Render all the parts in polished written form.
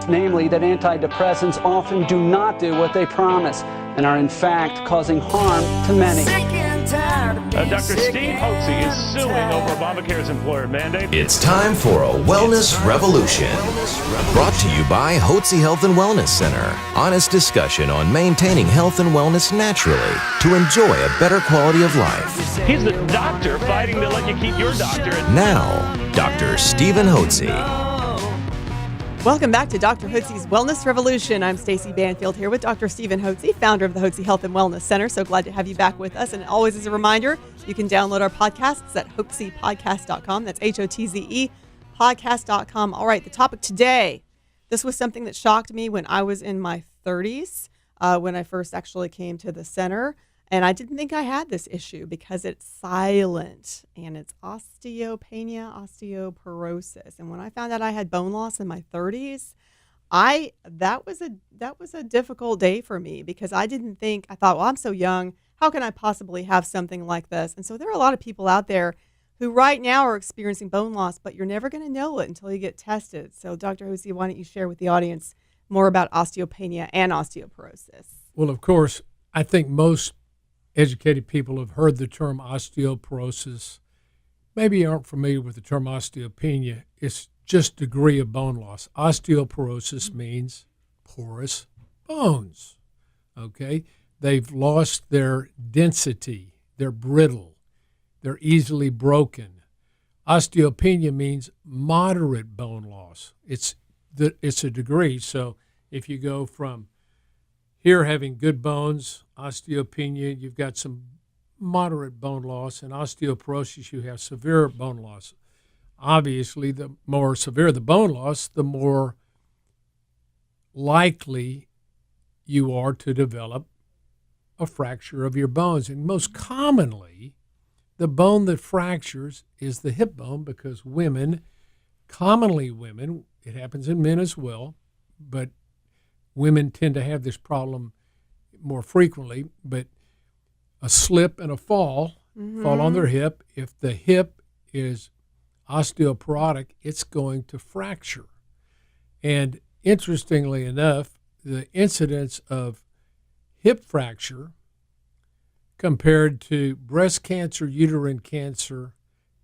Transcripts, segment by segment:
namely that antidepressants often do not do what they promise and are in fact causing harm to many. Dr. Steve Hotze is suing over Obamacare's employer mandate. It's time for a wellness revolution. Brought to you by Hotze Health and Wellness Center. Honest discussion on maintaining health and wellness naturally to enjoy a better quality of life. He's the doctor fighting to let you keep your doctor. Now, Dr. Stephen Hotze. Welcome back to Dr. Hotze's Wellness Revolution. I'm Stacey Banfield here with Dr. Stephen Hotze, founder of the Hotze Health and Wellness Center. So glad to have you back with us. And always as a reminder, you can download our podcasts at hotzepodcast.com. That's Hotze podcast.com. All right, the topic today. This was something that shocked me when I was in my 30s, when I first actually came to the center. And I didn't think I had this issue because it's silent, and it's osteopenia, osteoporosis. And when I found out I had bone loss in my 30s, that was a difficult day for me because I thought, well, I'm so young. How can I possibly have something like this? And so there are a lot of people out there who right now are experiencing bone loss, but you're never going to know it until you get tested. So Dr. Hotze, why don't you share with the audience more about osteopenia and osteoporosis? Well, of course, I think most educated people have heard the term osteoporosis. Maybe you aren't familiar with the term osteopenia. It's just degree of bone loss. Osteoporosis means porous bones, okay? They've lost their density. They're brittle. They're easily broken. Osteopenia means moderate bone loss. It's a degree. So if you go from here having good bones, osteopenia, you've got some moderate bone loss, and osteoporosis, you have severe bone loss. Obviously, the more severe the bone loss, the more likely you are to develop a fracture of your bones. And most commonly, the bone that fractures is the hip bone because women, it happens in men as well, but women tend to have this problem more frequently, but a slip and a fall on their hip. If the hip is osteoporotic, it's going to fracture. And interestingly enough, the incidence of hip fracture compared to breast cancer, uterine cancer,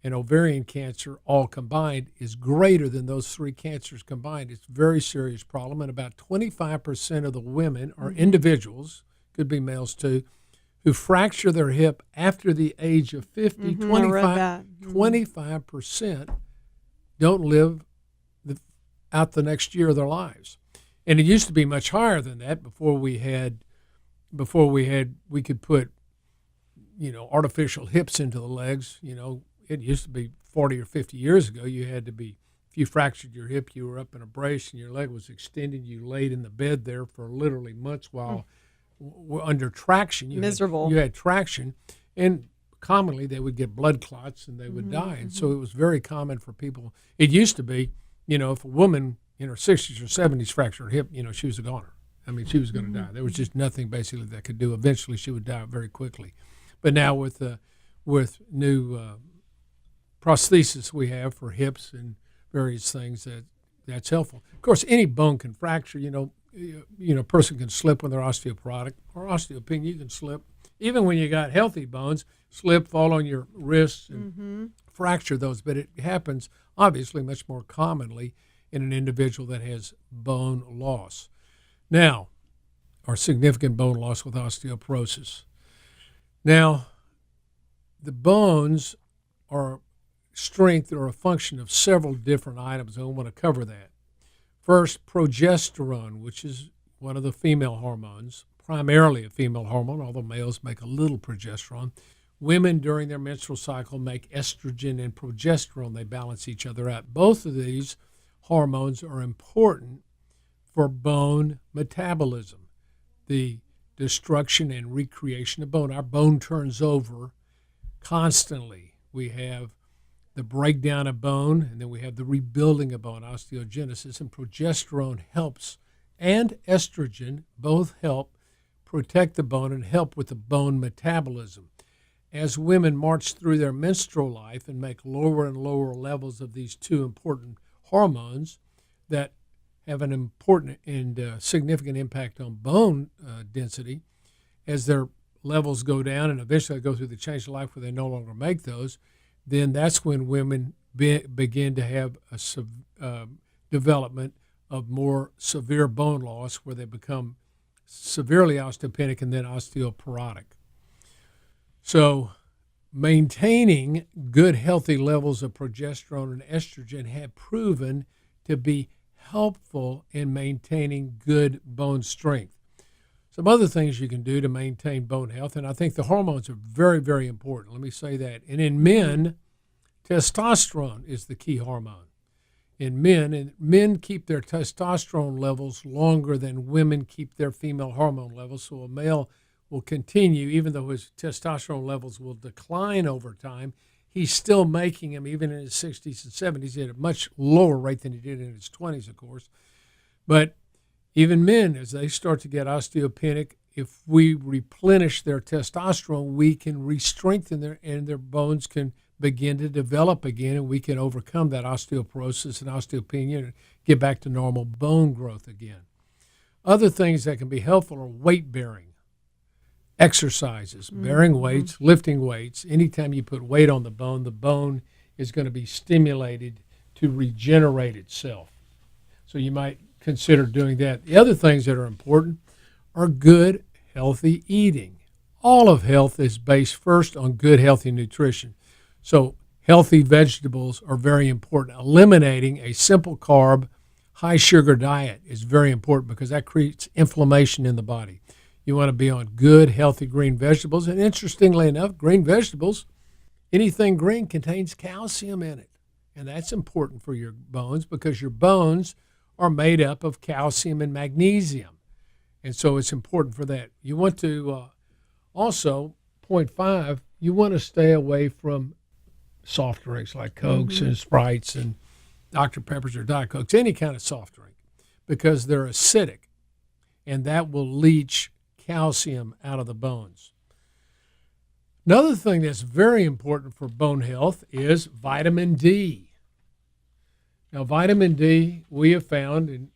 and ovarian cancer all combined is greater than those three cancers combined. It's a very serious problem, and about 25% of the women or individuals, could be males too, who fracture their hip after the age of 50, 25% don't live out the next year of their lives. And it used to be much higher than that before we could put, artificial hips into the legs. It used to be 40 or 50 years ago, if you fractured your hip, you were up in a brace and your leg was extended, you laid in the bed there for literally months while under traction. You had traction, and commonly they would get blood clots and they would die. And so it was very common for people. It used to be, if a woman in her 60s or 70s fractured her hip, she was a goner. I mean, she was going to die. There was just nothing basically that could do. Eventually she would die very quickly. But now with new prosthesis we have for hips and various things that's helpful. Of course, any bone can fracture. A person can slip when they're osteoporotic or osteopenia. You can slip even when you got healthy bones. Slip, fall on your wrists, and fracture those. But it happens obviously much more commonly in an individual that has bone loss. Now, or significant bone loss with osteoporosis. Now, the bones are strength or a function of several different items, and I want to cover that. First, progesterone, which is one of the female hormones, primarily a female hormone, although males make a little progesterone. Women during their menstrual cycle make estrogen and progesterone. They balance each other out. Both of these hormones are important for bone metabolism, the destruction and recreation of bone. Our bone turns over constantly. We have the breakdown of bone, and then we have the rebuilding of bone, osteogenesis, and progesterone helps, and estrogen both help protect the bone and help with the bone metabolism. As women march through their menstrual life and make lower and lower levels of these two important hormones that have an important and significant impact on bone density as their levels go down and eventually go through the change of life where they no longer make those. Then that's when women begin to have a development of more severe bone loss where they become severely osteopenic and then osteoporotic. So maintaining good, healthy levels of progesterone and estrogen have proven to be helpful in maintaining good bone strength. Some other things you can do to maintain bone health, and I think the hormones are very, very important. Let me say that. And in men, testosterone is the key hormone. In men, and men keep their testosterone levels longer than women keep their female hormone levels. So a male will continue, even though his testosterone levels will decline over time, he's still making them even in his 60s and 70s at a much lower rate than he did in his 20s, of course. But even men, as they start to get osteopenic, if we replenish their testosterone, we can re-strengthen their bones can begin to develop again, and we can overcome that osteoporosis and osteopenia and get back to normal bone growth again. Other things that can be helpful are weight bearing. Exercises, bearing weights, lifting weights. Anytime you put weight on the bone is going to be stimulated to regenerate itself. So you might consider doing that. The other things that are important are good, healthy eating. All of health is based first on good, healthy nutrition. So healthy vegetables are very important. Eliminating a simple carb, high sugar diet is very important because that creates inflammation in the body. You want to be on good, healthy green vegetables. And interestingly enough, green vegetables, anything green contains calcium in it. And that's important for your bones because your bones are made up of calcium and magnesium. And so it's important for that. You want to also, point 5, you want to stay away from soft drinks like Cokes and Sprites and Dr. Peppers or Diet Cokes, any kind of soft drink, because they're acidic, and that will leach calcium out of the bones. Another thing that's very important for bone health is vitamin D. Now, vitamin D, we have found, and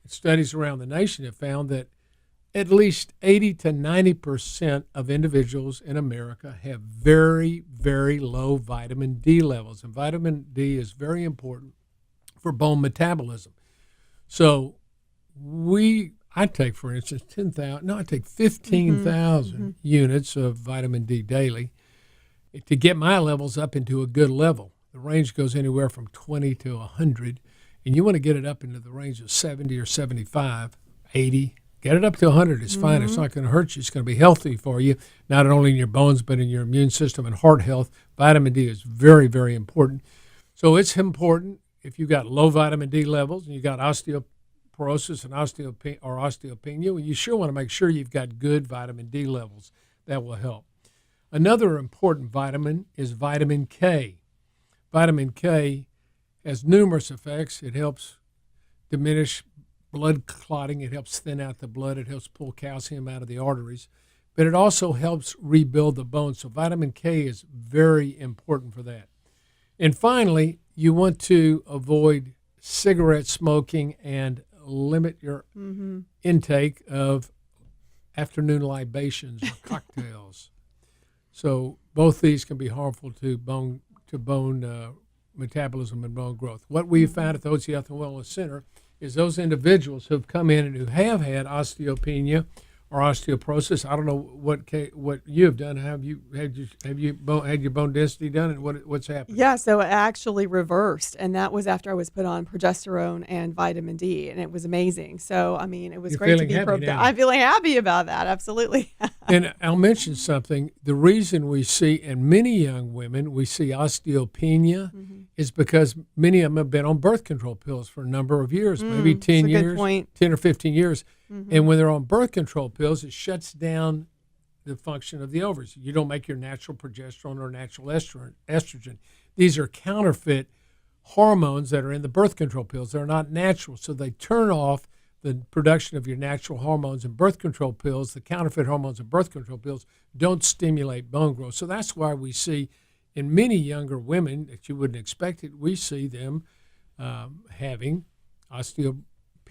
studies around the nation have found that at least 80 to 90% of individuals in America have very, very low vitamin D levels. And vitamin D is very important for bone metabolism. So I take, for instance, 15,000 units of vitamin D daily to get my levels up into a good level. The range goes anywhere from 20 to 100, and you want to get it up into the range of 70 or 75, 80. Get it up to 100. It's fine. It's not going to hurt you. It's going to be healthy for you, not only in your bones, but in your immune system and heart health. Vitamin D is very, very important. So it's important if you've got low vitamin D levels and you've got osteoporosis and osteopenia, well, you sure want to make sure you've got good vitamin D levels. That will help. Another important vitamin is vitamin K. Vitamin K has numerous effects. It helps diminish blood clotting. It helps thin out the blood. It helps pull calcium out of the arteries. But it also helps rebuild the bones. So vitamin K is very important for that. And finally, you want to avoid cigarette smoking and limit your intake of afternoon libations or cocktails. So both these can be harmful to bone metabolism and bone growth. What we found at the Hotze Health and Wellness Center is those individuals who've come in and who have had osteopenia or osteoporosis. I don't know what you have done. Have you had your bone density done, and what's happened? Yeah, so it actually reversed, and that was after I was put on progesterone and vitamin D, and it was amazing. So I mean, it was great to be I'm feeling happy about that. Absolutely. And I'll mention something. The reason we see in many young women we see osteopenia is because many of them have been on birth control pills for a number of years, maybe 10 years, 10 or 15 years. And when they're on birth control pills, it shuts down the function of the ovaries. You don't make your natural progesterone or natural estrogen. These are counterfeit hormones that are in the birth control pills. They're not natural, so they turn off the production of your natural hormones. And birth control pills, the counterfeit hormones in birth control pills, don't stimulate bone growth. So that's why we see in many younger women that you wouldn't expect it, we see them having osteopenia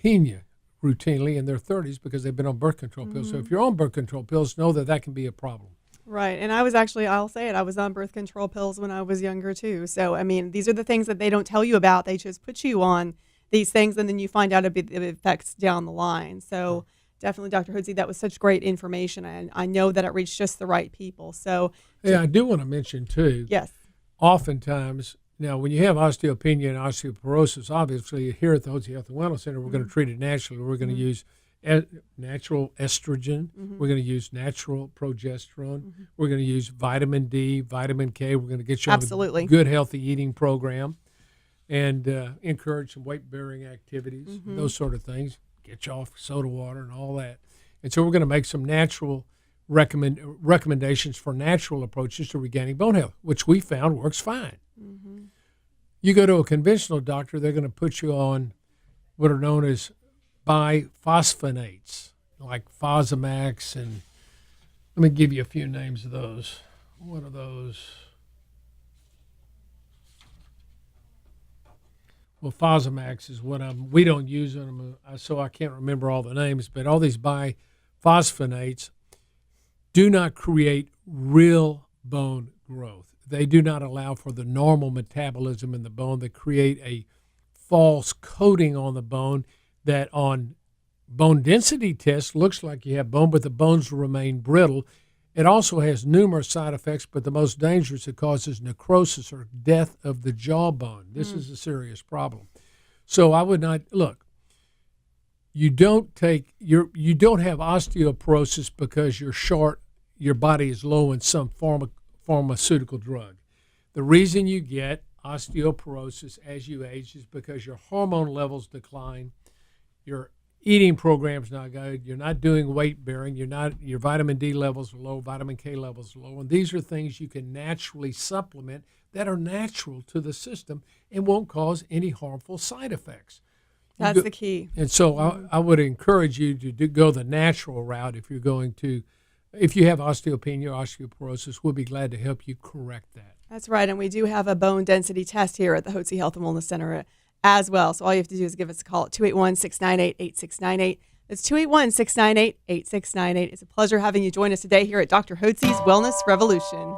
osteopenia routinely in their 30s because they've been on birth control pills. So if you're on birth control pills, know that can be a problem. Right. And I was actually, I'll say it, I was on birth control pills when I was younger too. So, I mean, these are the things that they don't tell you about. They just put you on these things and then you find out the effects down the line. So definitely, Dr. Hotze, that was such great information. And I know that it reached just the right people. So, yeah, I do want to mention too. Yes. Oftentimes, now when you have osteopenia and osteoporosis, obviously here at the Hotze Health and Wellness Center, we're going to treat it naturally. We're going to use natural estrogen. We're going to use natural progesterone. We're going to use vitamin D, vitamin K. We're going to get you on a good, healthy eating program and encourage some weight-bearing activities, those sort of things. Get you off soda water and all that. And so we're going to make some natural recommendations for natural approaches to regaining bone health, which we found works fine. You go to a conventional doctor, they're going to put you on what are known as biphosphonates, like Fosamax, and let me give you a few names of those. What are those? Well, Fosamax is what we don't use them, so I can't remember all the names, but all these biphosphonates do not create real bone growth. They do not allow for the normal metabolism in the bone. They create a false coating on the bone that on bone density tests looks like you have bone, but the bones remain brittle. It also has numerous side effects, but the most dangerous, it causes necrosis or death of the jawbone. This is a serious problem. So I would not, look, you don't have osteoporosis because you're short, your body is low in some pharmaceutical drug. The reason you get osteoporosis as you age is because your hormone levels decline, your eating program's not good, you're not doing weight bearing, your vitamin D levels are low, vitamin K levels are low, and these are things you can naturally supplement that are natural to the system and won't cause any harmful side effects. That's the key. And so I would encourage you to go the natural route if you have osteopenia or osteoporosis. We'll be glad to help you correct that. That's right, and we do have a bone density test here at the Hotze Health and Wellness Center as well. So all you have to do is give us a call at 281-698-8698. That's 281-698-8698. It's a pleasure having you join us today here at Dr. Hotze's Wellness Revolution.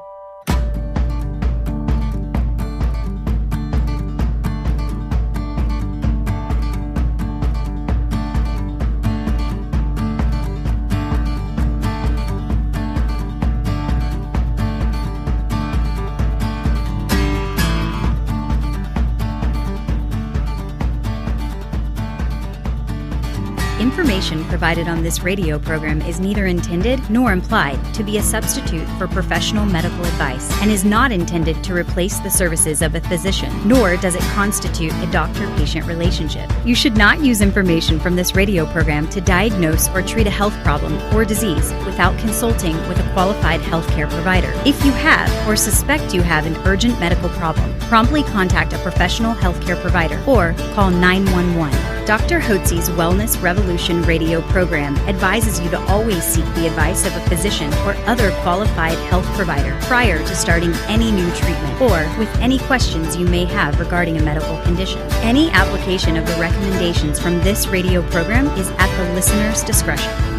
Information provided on this radio program is neither intended nor implied to be a substitute for professional medical advice and is not intended to replace the services of a physician, nor does it constitute a doctor-patient relationship. You should not use information from this radio program to diagnose or treat a health problem or disease without consulting with a qualified healthcare provider. If you have or suspect you have an urgent medical problem, promptly contact a professional healthcare provider or call 911. Dr. Hotze's Wellness Revolution radio program advises you to always seek the advice of a physician or other qualified health provider prior to starting any new treatment or with any questions you may have regarding a medical condition. Any application of the recommendations from this radio program is at the listener's discretion.